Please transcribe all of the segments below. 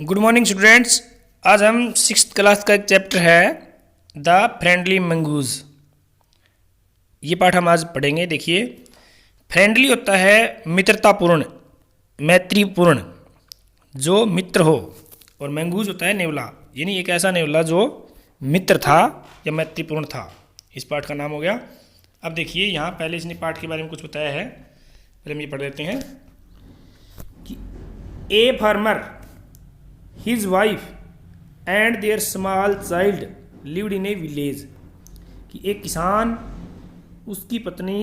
Good morning students. आज हम 6th class का एक चैप्टर है द फ्रेंडली मंगूज। ये पाठ हम आज पढ़ेंगे। देखिए, फ्रेंडली होता है मित्रतापूर्ण, मैत्रीपूर्ण, जो मित्र हो, और मंगूज होता है नेवला, यानी एक ऐसा नेवला जो मित्र था या मैत्रीपूर्ण था। इस पाठ का नाम हो गया। अब देखिए, यहाँ पहले इसने पाठ के बारे में कुछ बताया है, पहले हम ये पढ़ देते हैं कि a farmer, his wife and their small child lived in a village। कि एक किसान, उसकी पत्नी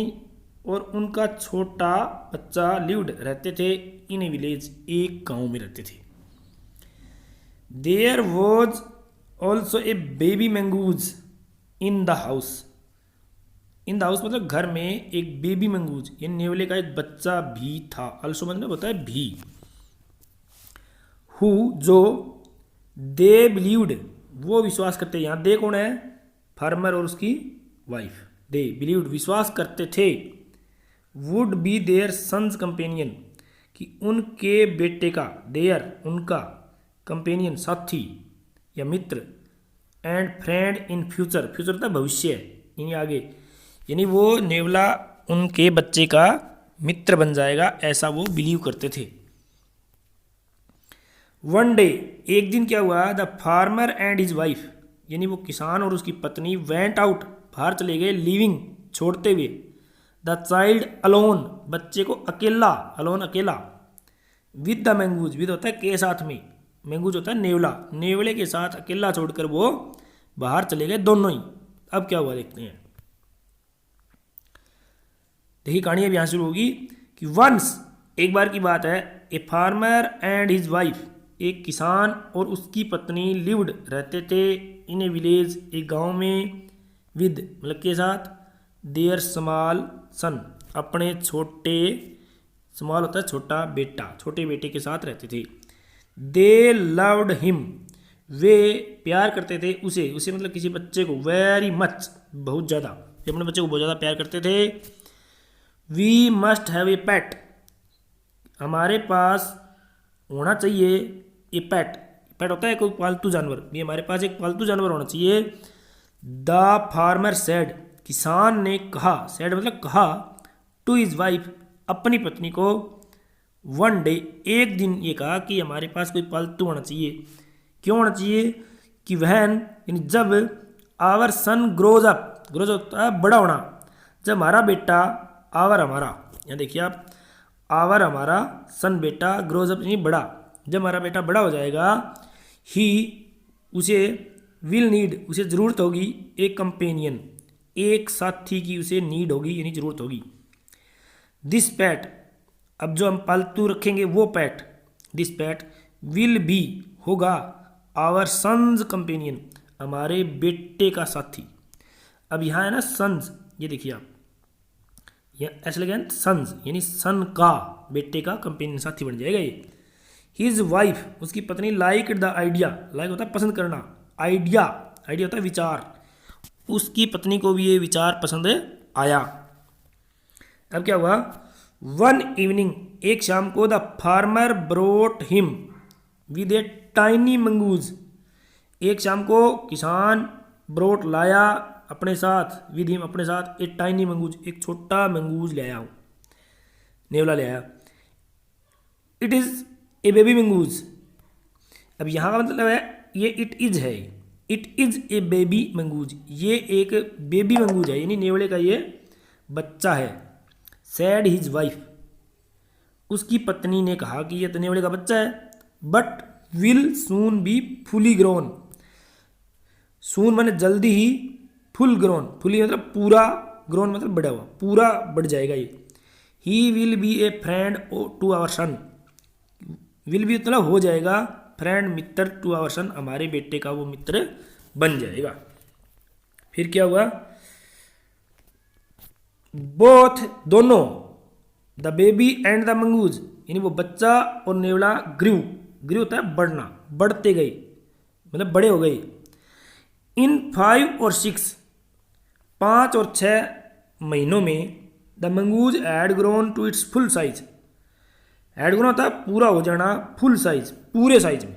और उनका छोटा बच्चा लिव्ड रहते थे इन ए विलेज, एक गांव में रहते थे। There was also a baby mongoose in the house. In the house मतलब घर में एक बेबी मंगूज, यानी नेवले का एक बच्चा भी था। ऑल्सो मतलब होता है भी। हु जो, दे बिलीव्ड वो विश्वास करते। यहाँ दे कौन है? फार्मर और उसकी वाइफ। दे बिलीव्ड विश्वास करते थे। Would be their sons companion कि उनके बेटे का, देयर उनका, कंपेनियन साथी या मित्र, and friend in future, future होता है भविष्य, यानी आगे, यानी वो नेवला उनके बच्चे का मित्र बन जाएगा, ऐसा वो बिलीव करते थे। वन डे एक दिन क्या हुआ? The farmer and his wife, यानी वो किसान और उसकी पत्नी वेंट आउट बाहर चले गए, लिविंग छोड़ते हुए, द चाइल्ड अलोन बच्चे को अकेला, अलोन अकेला, विद द मैंगूज, विद होता है के साथ में, मैंगूज होता है नेवला, नेवले के साथ अकेला छोड़कर वो बाहर चले गए दोनों ही। अब क्या हुआ देखते हैं। देखिए कहानी अब यहां शुरू होगी कि वंस एक बार की बात है, a farmer and his wife एक किसान और उसकी पत्नी लिव्ड रहते थे इन ए विलेज एक गांव में, विद मतलब के साथ, देयर स्मॉल सन अपने छोटे, स्मॉल होता है छोटा बेटा, छोटे बेटे के साथ रहते थे। दे लव्ड हिम वे प्यार करते थे उसे, उसे मतलब किसी बच्चे को, वेरी मच बहुत ज़्यादा, वे अपने बच्चे को बहुत ज़्यादा प्यार करते थे। वी मस्ट हैव ए पेट हमारे पास होना चाहिए, ए पेट, पेट होता है कोई पालतू जानवर, ये हमारे पास एक पालतू जानवर होना चाहिए। द फार्मर सेड किसान ने कहा, सेड मतलब कहा, टू हिज वाइफ अपनी पत्नी को, वन डे एक दिन ये कहा कि हमारे पास कोई पालतू होना चाहिए। क्यों होना चाहिए? कि वहन यानी जब, our son grows up, grows होता है बड़ा होना, जब हमारा बेटा, आवर हमारा, यहाँ देखिए आप, आवर हमारा, सन बेटा, ग्रोज अप यानी बड़ा, जब हमारा बेटा बड़ा हो जाएगा, ही उसे, विल नीड उसे ज़रूरत होगी, एक कंपेनियन एक साथी की उसे नीड होगी यानी ज़रूरत होगी। दिस पैट अब जो हम पालतू रखेंगे वो PAT, this PAT will be होगा, आवर सन्स कंपेनियन हमारे बेटे का साथी। अब यहाँ है ना सन्स, ये देखिए आप, या ऐसे लगे सन्स यानी सन का, बेटे का कंपेनियन साथी बन जाएगा ये। हिज वाइफ उसकी पत्नी लाइक द आइडिया, लाइक होता है पसंद करना, आइडिया, आइडिया होता है विचार, उसकी पत्नी को भी ये विचार पसंद आया। अब क्या हुआ? वन इवनिंग एक शाम को, the farmer brought him with a tiny mongoose, एक शाम को किसान ब्रोट लाया अपने साथ, विद हिम अपने साथ, ए टाइनी मंगूज एक छोटा मंगूज ले आया, नेवला ले आया। It is a baby mongoose, अब यहाँ का मतलब है ये इट इज़ है, it is a baby mongoose, ये एक बेबी मंगूज है यानी नेवले का ये बच्चा है। सैड हिज वाइफ उसकी पत्नी ने कहा कि ये तो नेवले का बच्चा है, but will soon be fully grown, soon माने जल्दी ही, फुल ग्रोन, फुली मतलब पूरा, ग्रोन मतलब बड़ा हुआ, पूरा बढ़ जाएगा ये। He will be a friend to our son, will be मतलब हो जाएगा, फ्रेंड मित्र, टू आवर सन हमारे बेटे का वो मित्र बन जाएगा। फिर क्या हुआ? बोथ दोनों, the baby and the mongoose यानी वो बच्चा और नेवला, ग्रू, ग्रू होता है बढ़ना, बढ़ते गए मतलब बड़े हो गए। इन 5 और 6 5 और 6 महीनों में, the mongoose had grown to its full size, had grown होता है पूरा हो जाना, फुल साइज पूरे साइज में,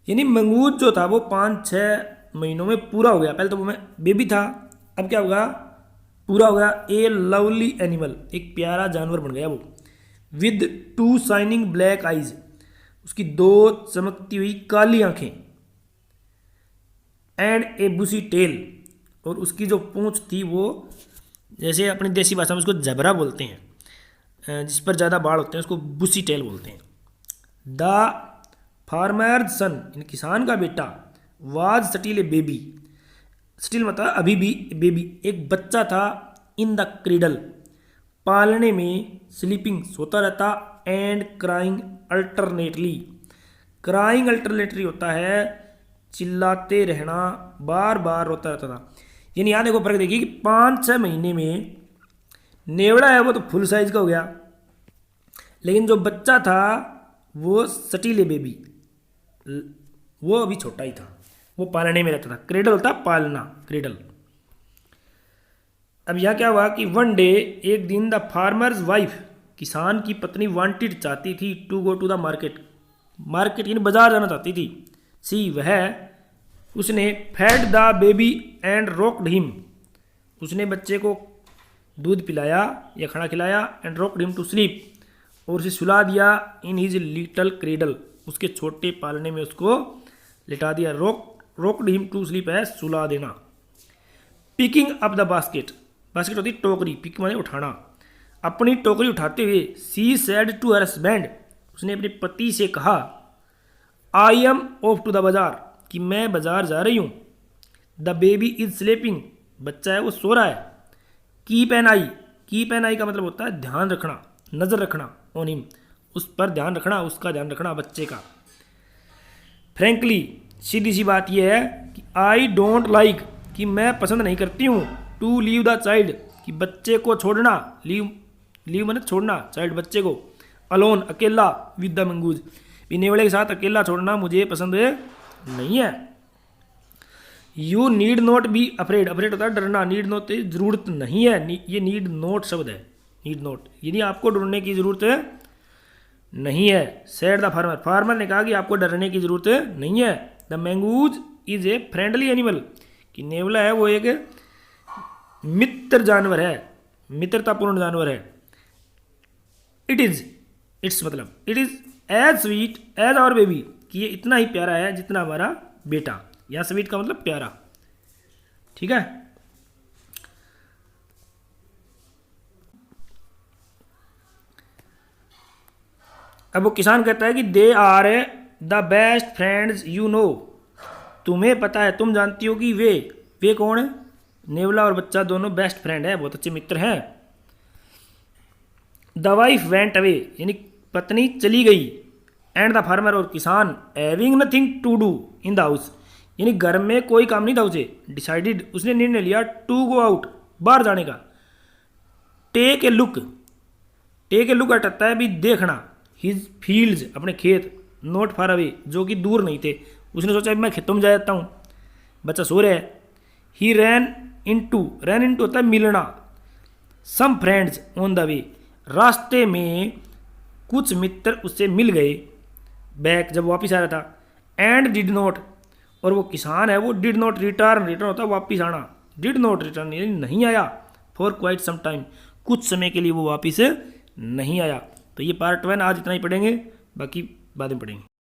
यानी मंगूज जो था वो 5-6 महीनों में पूरा हो गया। पहले तो वो मैं बेबी था, अब क्या होगा, पूरा हो गया। ए लवली एनिमल, एक प्यारा जानवर बन गया वो। विद 2 शाइनिंग ब्लैक आइज, उसकी 2 चमकती हुई काली आंखें। एंड ए बुसी टेल, और उसकी जो पूंछ थी वो, जैसे अपनी देसी भाषा में उसको जबरा बोलते हैं, जिस पर ज़्यादा बाल होते हैं उसको बुसी टेल बोलते हैं। द फार्मर सन, किसान का बेटा, was still a baby, still मतलब अभी भी बेबी, एक बच्चा था। इन द क्रीडल, पालने में, स्लीपिंग सोता रहता, and crying alternately, crying alternately होता है चिल्लाते रहना, बार बार रोता रहता था। यानी यहाँ देखो फर्क देखिए कि 5-6 महीने में नेवड़ा है वो तो फुल साइज का हो गया, लेकिन जो बच्चा था वो सटीले बेबी, वो अभी छोटा ही था, वो पालने में रहता था। क्रेडल होता पालना, क्रेडल। अब यह क्या हुआ कि वन डे, एक दिन, द फार्मर्स वाइफ, किसान की पत्नी, वांटेड चाहती थी, to go to the market, market यानी बाजार जाना चाहती थी। सी वह, उसने fed the baby and rocked him, उसने बच्चे को दूध पिलाया या खाना खिलाया, and rocked him to sleep, और उसे सुला दिया इन हिज लिटल क्रेडल, उसके छोटे पालने में उसको लिटा दिया। रोक्ड हिम टू स्लीप है सुला देना। Picking up the basket, basket होती टोकरी, पिक माने उठाना। अपनी टोकरी उठाते हुए, she said to her husband, उसने अपने पति से कहा, I am off to the bazaar, कि मैं बाजार जा रही हूँ। द बेबी इज स्लीपिंग, बच्चा है वो सो रहा है। Keep an eye, keep an eye का मतलब होता है ध्यान रखना, नजर रखना, ऑन हिम, उस पर ध्यान रखना, उसका ध्यान रखना, बच्चे का। फ्रेंकली, सीधी सी बात यह है कि आई डोंट लाइक, कि मैं पसंद नहीं करती हूँ, टू लीव द चाइल्ड, कि बच्चे को छोड़ना, लीव मतलब छोड़ना, चाइल्ड बच्चे को, अलोन अकेला, विद द मंगूज, नेवले के साथ अकेला छोड़ना मुझे पसंद नहीं है। You need not be afraid, afraid होता है डरना, नीड नॉट जरूरत नहीं है, ये नीड नॉट शब्द है, नीड नॉट, यानी आपको डरने की जरूरत नहीं है। सेड द फार्मर, फार्मर ने कहा कि आपको डरने की जरूरत नहीं है। The mongoose is a friendly animal, कि नेवला है वो एक मित्र जानवर है, मित्रतापूर्ण जानवर है। इट इज, इट्स मतलब it is as sweet as our baby, कि ये इतना ही प्यारा है जितना हमारा बेटा, या स्वीट का मतलब प्यारा, ठीक है। अब वो किसान कहता है कि they are the best friends you know, तुम्हें पता है, तुम जानती हो कि वे कौन है, नेवला और बच्चा दोनों बेस्ट फ्रेंड है, बहुत अच्छे मित्र हैं। द वाइफ वेंट अवे, यानी पत्नी चली गई, एंड द फार्मर, और किसान, having nothing to do in the house, यानी घर में कोई काम नहीं था उसे, डिसाइडेड, उसने निर्णय लिया, टू गो आउट, बाहर जाने का। Take a look, take a look अटकता है भी देखना, हिज फील्ड्स, अपने खेत, नॉट फार अवे, जो कि दूर नहीं थे। उसने सोचा मैं खेतों में जा जाता हूँ, बच्चा सो रहा है। ही रैन इनटू होता है मिलना, some friends on the way, रास्ते में कुछ मित्र उससे मिल गए, बैक जब वापिस आ रहा था। एंड डिड नॉट, और वो किसान है वो डिड नॉट रिटर्न, रिटर्न होता है वापिस आना, डिड नॉट रिटर्न यानी नहीं आया, फॉर क्वाइट सम टाइम, कुछ समय के लिए वो वापिस नहीं आया। तो ये पार्ट 1 आज इतना ही पढ़ेंगे, बाकी बाद में पढ़ेंगे।